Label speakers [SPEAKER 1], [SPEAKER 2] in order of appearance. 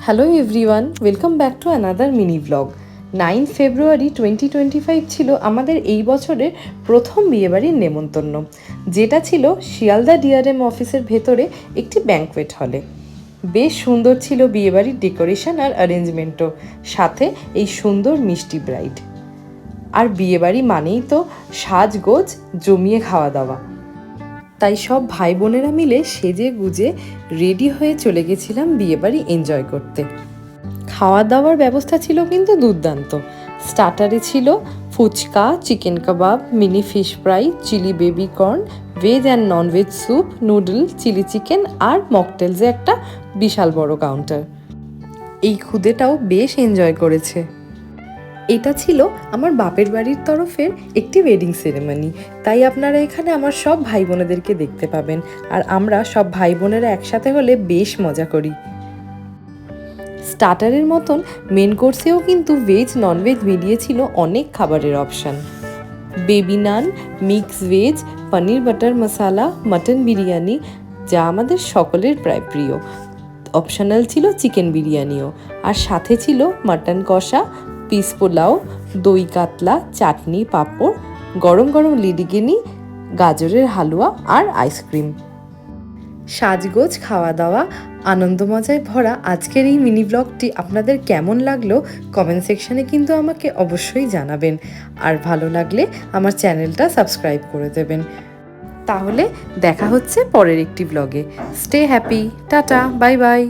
[SPEAKER 1] Hello everyone, welcome back to another mini blog. 9 ফেব্রুয়ারি 2025 ছিল আমাদের এই বছরের প্রথম বিয়েবাড়ির নেমন্তন্ন, যেটা ছিল শিয়ালদা ডিআরএম অফিসের ভেতরে একটি ব্যাঙ্কোয়েট হলে। বেশ সুন্দর ছিল বিয়েবাড়ির ডেকোরেশন আর অ্যারেঞ্জমেন্টও, সাথে এই সুন্দর মিষ্টি ব্রাইড। আর বিয়েবাড়ি মানেই তো সাজগোজ, জমিয়ে খাওয়া দাওয়া। তাই সব ভাই বোনেরা মিলে সেজে গুজে রেডি হয়ে চলে গেছিলাম বিয়েবাড়ি এনজয় করতে। খাওয়া দাওয়ার ব্যবস্থা ছিল কিন্তু দুর্দান্ত। স্টার্টারে ছিল fuchka, chicken kebab, mini fish fry, chilli baby corn, veg and non veg soup, noodle, chilli chicken আর মকটেলসে একটা বিশাল বড় কাউন্টার। এই খুদেটাও বেশ এনজয় করেছে। এটা ছিল আমার বাপের বাড়ির তরফের একটি ওয়েডিং সেরেমনি, তাই আপনারা এখানে আমার সব ভাই বোনেদেরকে দেখতে পাবেন। আর আমরা সব ভাই বোনেরা একসাথে হলে বেশ মজা করি। স্টার্টারের মতন মেন কোর্সেও কিন্তু ভেজ ননভেজ মিলিয়ে ছিল অনেক খাবারের অপশান। বেবি নান, মিক্স ভেজ, পনির বাটার মশালা, মাটন বিরিয়ানি, যা আমাদের সকলের প্রায় প্রিয়। অপশনাল ছিল চিকেন বিরিয়ানিও, আর সাথে ছিল মাটন কষা, পিস পোলাও, দই কাতলা, চাটনি, পাঁপড়, গরম গরম লিডিগিনি, গাজরের হালুয়া আর আইসক্রিম। সাজগোজ, খাওয়া দাওয়া, আনন্দ মজায় ভরা আজকের এই মিনি ব্লগটি আপনাদের কেমন লাগলো কমেন্ট সেকশানে কিন্তু আমাকে অবশ্যই জানাবেন। আর ভালো লাগলে আমার চ্যানেলটা সাবস্ক্রাইব করে দেবেন। তাহলে দেখা হচ্ছে পরের একটি ব্লগে। Stay happy, tata, bye bye.